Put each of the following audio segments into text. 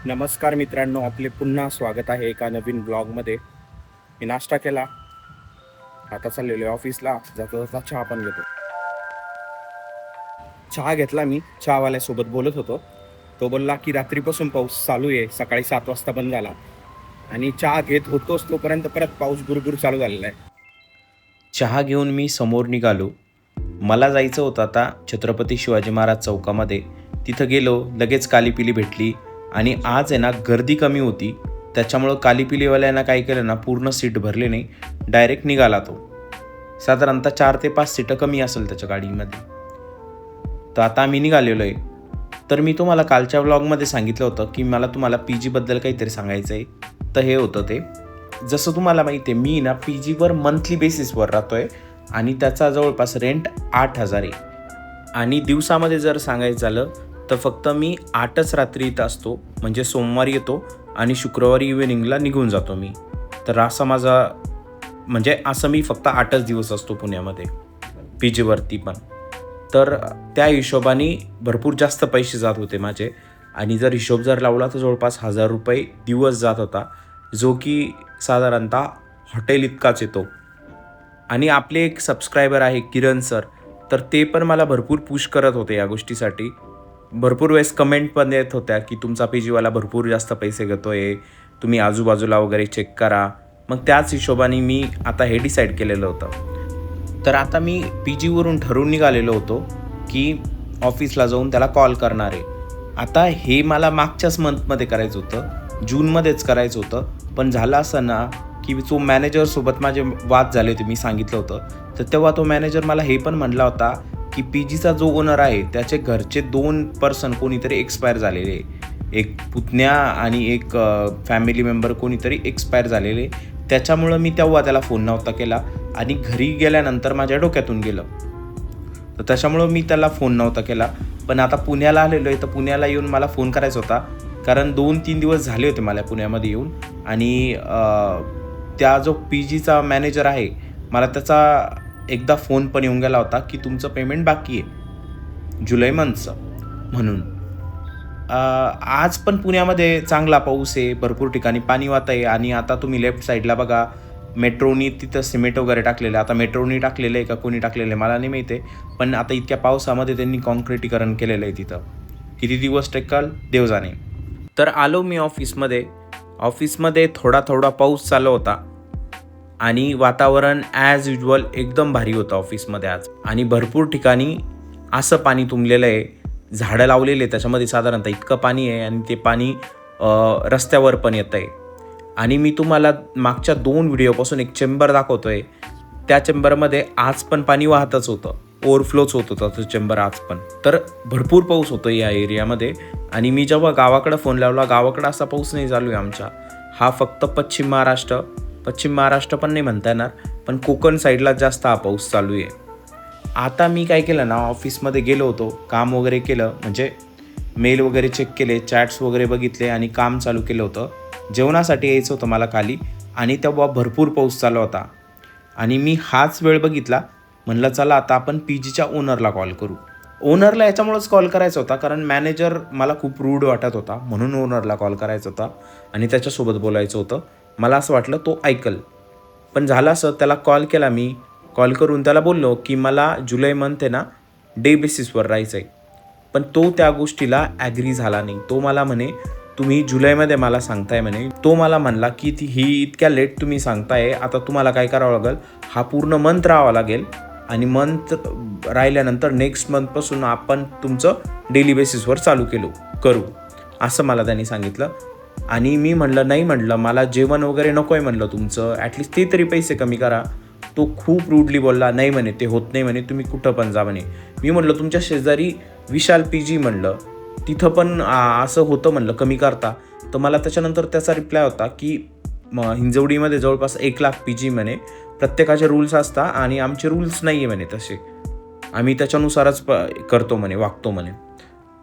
नमस्कार मित्रांनो, आपले पुन्हा स्वागत आहे एका नवीन ब्लॉगमध्ये. मी नाश्ता केला, आता चाललेलो आहे ऑफिसला. जाता जाता चहा पण घेतो. चहा घेतला मी, चहावाल्यासोबत बोलत होतो. तो बोलला की रात्रीपासून पाऊस चालू आहे, सकाळी 7 वाजता बंद झाला आणि चहा घेत होतोच तोपर्यंत परत पाऊस गुरगुर चालू झालेला आहे. चहा घेऊन मी समोर निघालो. मला जायचं होतं आता छत्रपती शिवाजी महाराज चौकामध्ये. तिथं गेलो, लगेच कालीपिली भेटली आणि आज आहे ना गर्दी कमी होती. त्याच्यामुळं कालीपिलीवाल्यांना काय केलं ना, पूर्ण सीट भरले नाही, डायरेक्ट निघाला तो. साधारणतः 4 ते 5 सीटं कमी असेल त्याच्या गाडीमध्ये. तर आता आम्ही निघालेलो आहे. तर मी तुम्हाला कालच्या व्लॉगमध्ये सांगितलं होतं की मला तुम्हाला पी जीबद्दल काहीतरी सांगायचं आहे. तर हे होतं ते. जसं तुम्हाला माहिती आहे, मी ना पी जीवर मंथली बेसिसवर राहतो आहे आणि त्याचा जवळपास रेंट 8,000 आहे. आणि दिवसामध्ये जर सांगायचं झालं तर फक्त मी 8च रात्री इथं असतो. म्हणजे सोमवारी येतो आणि शुक्रवारी इव्हिनिंगला निघून जातो मी. तर असा माझा म्हणजे असं मी फक्त 8च दिवस असतो पुण्यामध्ये पी जीवरती पण. तर त्या हिशोबाने भरपूर जास्त पैसे जात होते माझे. आणि जर हिशोब जर लावला तर जवळपास 1,000 रुपये दिवस जात होता, जो की साधारणतः हॉटेल इतकाच येतो. आणि आपले एक सबस्क्रायबर आहे किरण सर, तर ते पण मला भरपूर पुश करत होते या गोष्टीसाठी. भरपूर वेळेस कमेंट पण येत होत्या की तुमचा पी जीवाला भरपूर जास्त पैसे घेतोय, तुम्ही आजूबाजूला वगैरे चेक करा. मग त्याच हिशोबाने मी आता हे डिसाईड केलेलं होतं. तर आता मी पी जीवरून ठरवून निघालेलो होतो की ऑफिसला जाऊन त्याला कॉल करणार आहे. आता हे मला मागच्याच मंथमध्ये करायचं होतं, जूनमध्येच करायचं होतं. पण झालं असं ना की जो मॅनेजरसोबत माझे वाद झाले होते, मी सांगितलं होतं. तर तेव्हा तो मॅनेजर मला हे पण म्हणला होता की पी जीचा जो ओनर आहे त्याचे घरचे 2 पर्सन कोणीतरी एक्सपायर झालेले. एक पुतण्या आणि एक फॅमिली मेंबर कोणीतरी एक्सपायर झालेले. त्याच्यामुळं मी तेव्हा त्याला फोन नव्हता केला आणि घरी गेल्यानंतर माझ्या डोक्यातून गेलं. तर त्याच्यामुळं मी त्याला फोन नव्हता केला. पण आता पुण्याला आलेलो आहे, तर पुण्याला येऊन मला फोन करायचा होता. कारण 2-3 दिवस झाले होते मला पुण्यामध्ये येऊन. आणि त्या जो पी जीचा मॅनेजर आहे, मला त्याचा एकदा फोन पण येऊन गेला होता की तुमचं पेमेंट बाकी आहे जुलै मंथचं म्हणून. आज पण पुण्यामध्ये चांगला पाऊस आहे, भरपूर ठिकाणी पाणी वाहत आहे. आणि आता तुम्ही लेफ्ट साईडला बघा, मेट्रोनी तिथं सिमेंट वगैरे टाकलेलं आहे. आता मेट्रोनी टाकलेलं आहे का कोणी टाकलेलं आहे मला नाही माहिती आहे, पण आता इतक्या पावसामध्ये त्यांनी कॉन्क्रिटीकरण केलेलं आहे तिथं. किती दिवस टेकल देव जाणे. तर आलो मी ऑफिसमध्ये थोडा थोडा पाऊस चालू होता आणि वातावरण ॲज युजल एकदम भारी होतं ऑफिसमध्ये आज. आणि भरपूर ठिकाणी असं पाणी तुंबलेलं आहे, झाडं लावलेले त्याच्यामध्ये साधारणतः इतकं पाणी आहे. आणि ते पाणी रस्त्यावर पण येतं आहे. आणि मी तुम्हाला मागच्या 2 व्हिडिओपासून एक चेंबर दाखवतो आहे. त्या चेंबरमध्ये आज पण पाणी वाहतच होतं, ओव्हरफ्लोच होत होता तो चेंबर आज पण. तर भरपूर पाऊस होतो या एरियामध्ये. आणि मी जेव्हा गावाकडं फोन लावला, गावाकडं असा पाऊस नाही चालू आहे आमच्या. हा फक्त पश्चिम महाराष्ट्र पण नाही म्हणता येणार, पण कोकण साईडला जास्त हा पाऊस चालू आहे. आता मी काय केलं ना, ऑफिसमध्ये गेलो होतो, काम वगैरे केलं, म्हणजे मेल वगैरे चेक केले, चॅट्स वगैरे बघितले आणि काम चालू केलं होतं. जेवणासाठी यायचं होतं मला खाली आणि तेव्हा भरपूर पाऊस चालू होता. आणि मी हाच वेळ बघितला, म्हणलं चला आता आपण पी जीच्या ओनरला कॉल करू. ओनरला याच्यामुळंच कॉल करायचा होता कारण मॅनेजर मला खूप रूड वाटत होता, म्हणून ओनरला कॉल करायचा होता आणि त्याच्यासोबत बोलायचं होतं. मला असं वाटलं तो ऐकल. पण झालं असं, त्याला कॉल केला मी. कॉल करून त्याला बोललो की मला जुलै मंथ आहे ना डे बेसिसवर राहायचं आहे. पण तो त्या गोष्टीला ॲग्री झाला नाही. तो मला म्हणे तुम्ही जुलैमध्ये मला सांगताय म्हणे. तो मला म्हणला की ही इतक्या लेट तुम्ही सांगताय, आता तुम्हाला काय करावं लागेल, हा पूर्ण मंथ राहावा लागेल आणि मंथ राहिल्यानंतर नेक्स्ट मंथपासून आपण तुमचं डेली बेसिसवर चालू करू, असं मला त्यांनी सांगितलं. आणि मी म्हणलं नाही, म्हणलं मला जेवण वगैरे नको आहे म्हणलं तुमचं, ॲटलिस्ट ते तरी पैसे कमी करा. तो खूप रूडली बोलला, नाही म्हणे ते होत नाही म्हणे, तुम्ही कुठं पण जा म्हणे. मी म्हणलं तुमच्या शेजारी विशाल पी जी म्हणलं, तिथं पण असं होतं म्हणलं कमी करता. तर मला त्याच्यानंतर त्याचा रिप्लाय होता की हिंजवडीमध्ये जवळपास 1,00,000 पी जी म्हणे, प्रत्येकाचे रूल्स असतात आणि आमचे रूल्स नाही आहे म्हणे तसे, आम्ही त्याच्यानुसारच करतो म्हणे, वागतो म्हणे.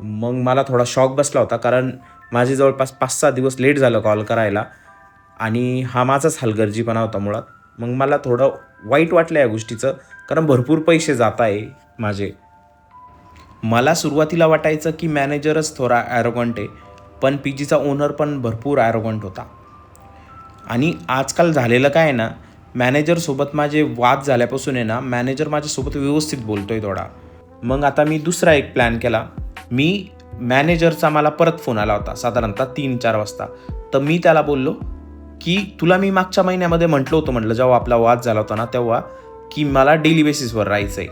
मग मला थोडा शॉक बसला होता कारण माझे जवळपास 5-6 दिवस लेट झालं कॉल करायला आणि हा माझाच हलगर्जीपणा होता मुळात. मग मला थोडं वाईट वाटलं या गोष्टीचं, कारण भरपूर पैसे जात आहे माझे. मला सुरुवातीला वाटायचं की मॅनेजरच थोडा ॲरोगंट आहे, पण पी जीचा ओनर पण भरपूर ॲरोगंट होता. आणि आजकाल झालेलं काय आहे ना, मॅनेजरसोबत माझे वाद झाल्यापासून आहे ना, मॅनेजर माझ्यासोबत व्यवस्थित बोलतो आहे थोडा. मग आता मी दुसरा एक प्लॅन केला. मॅनेजरचा मला परत फोन आला होता साधारणतः 3-4 वाजता. तर मी त्याला बोललो, की तुला मी मागच्या महिन्यामध्ये म्हटलं होतं, म्हटलं जेव्हा आपला वाद झाला होता ना तेव्हा, की मला डेली बेसिसवर राहायचं आहे,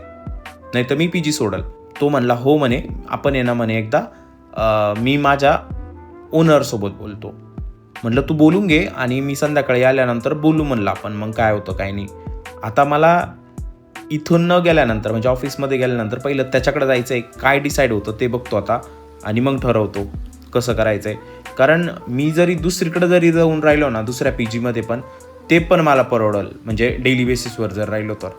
नाही तर मी पी जी सोडल. तो म्हणला हो म्हणे, आपण आहे ना म्हणे एकदा मी माझ्या ओनरसोबत बोलतो. म्हटलं तू बोलून घे आणि मी संध्याकाळी आल्यानंतर बोलू म्हणलं आपण, मग काय होतं काय नाही. आता मला इथून न गेल्यानंतर म्हणजे ऑफिसमध्ये गेल्यानंतर पहिलं त्याच्याकडे जायचं आहे, काय डिसाईड होतं ते बघतो आता आणि मग ठरवतो कसं करायचं आहे. कारण मी जरी दुसरीकडे जरी जाऊन राहिलो ना दुसऱ्या पी जीमध्ये पण, ते पण मला परवडल म्हणजे डेली बेसिसवर जर राहिलो तर.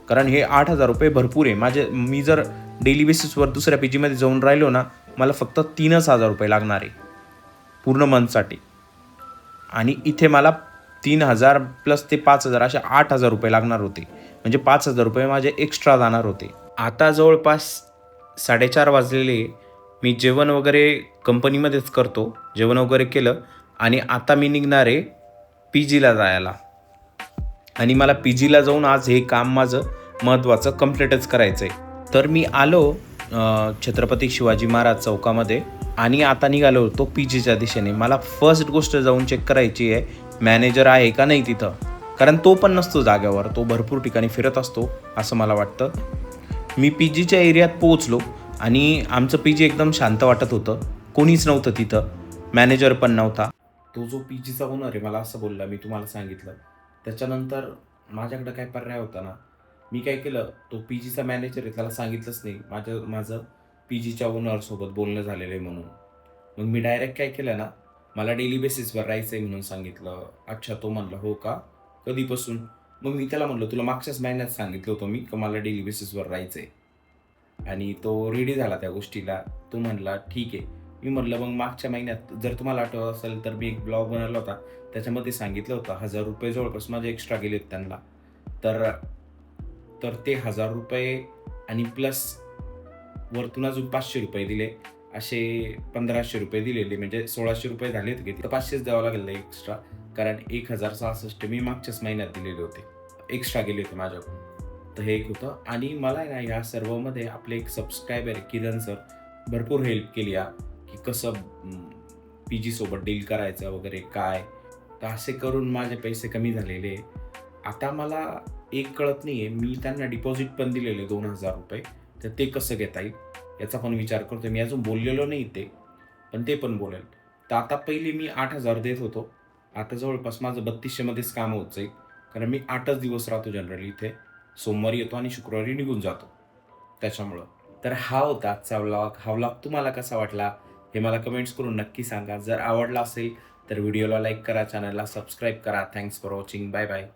कारण हे 8,000 रुपये भरपूर आहे. मी जर डेली बेसिसवर दुसऱ्या पी जीमध्ये जाऊन राहिलो ना, मला फक्त 3,000 रुपये लागणार आहे पूर्ण मंथसाठी. आणि इथे मला 3,000 प्लस ते 5,000 असे 8,000 रुपये लागणार होते. म्हणजे 5,000 रुपये माझे एक्स्ट्रा जाणार होते. आता जवळपास 4:30 वाजलेले. मी जेवण वगैरे कंपनीमध्येच करतो. जेवण वगैरे केलं आणि आता मी निघणार आहे पी जीला जायला. आणि मला पी जीला जाऊन आज हे काम माझं महत्त्वाचं कंप्लीटच करायचं आहे. तर मी आलो छत्रपती शिवाजी महाराज चौकामध्ये आणि आता निघालो होतो पी जीच्या दिशेने. मला फर्स्ट गोष्ट जाऊन चेक करायची आहे मॅनेजर आहे का नाही तिथं, कारण तो पण नसतो जाग्यावर, तो भरपूर ठिकाणी फिरत असतो असं मला वाटतं. मी पी जीच्या एरियात पोहोचलो आणि आमचं पी जी एकदम शांत वाटत होतं. कोणीच नव्हतं तिथं, मॅनेजर पण नव्हता. तो जो पी जीचा ओनर आहे मला असं बोलला, मी तुम्हाला सांगितलं. त्याच्यानंतर माझ्याकडं काय पर्याय होता ना, मी काय केलं, तो पी जीचा मॅनेजर आहे त्याला सांगितलंच नाही माझं पी जीच्या ओनरसोबत बोलणं झालेलं आहे म्हणून. मग मी डायरेक्ट काय केलं ना, मला डेली बेसिसवर राहायचं आहे म्हणून सांगितलं. अच्छा, तो म्हणला हो का, कधीपासून? मग मी त्याला म्हणलं तुला मागच्याच महिन्यात सांगितलं होतं मी का मला डेली बेसिसवर राहायचं आहे. आणि तो रेडी झाला त्या गोष्टीला. तो म्हणला ठीक आहे. मी म्हटलं मग मागच्या महिन्यात जर तुम्हाला आठवत असेल तर मी एक ब्लॉग बनवला होता, त्याच्यामध्ये सांगितलं होतं 1,000 रुपये जवळपास माझे एक्स्ट्रा गेले आहेत त्यांना. तर ते 1,000 रुपये आणि प्लस वरतून अजून 500 रुपये दिले, असे 1,500 रुपये दिलेले, म्हणजे 1,600 रुपये झालेत किती, तर 500च द्यावं लागेल एक्स्ट्रा. कारण 1,066 मी मागच्याच महिन्यात दिलेले होते, एक्स्ट्रा गेले होते माझ्याकडून. तर हे एक होतं. आणि मला आहे ना ह्या सर्वमध्ये आपले एक सबस्क्रायबर आहे किरण सर, भरपूर हेल्प केली की कसं पी जीसोबत डील करायचं वगैरे काय. तर असे करून माझे पैसे कमी झालेले. आता मला एक कळत नाही आहे, मी त्यांना डिपॉझिट पण दिलेले 2,000 रुपये, तर ते कसं घेता येईल याचा पण विचार करतो मी. अजून बोललेलो नाही ते, पण ते पण बोलेल. तर आता पहिले मी 8,000 देत होतो, आता जवळपास माझं 3,200मध्येच काम होत जाईल. कारण मी 8च दिवस राहतो जनरली इथे, सोमवारी येतो आणि शुक्रवारी निघून जातो त्याच्यामुळं. तर हा होता आजचा व्लॉग. हा व्लॉग तुम्हाला कसा वाटला हे मला कमेंट्स करून नक्की सांगा. जर आवडला असेल तर व्हिडिओला लाईक करा, चॅनलला सबस्क्राईब करा. Thanks for watching. Bye bye.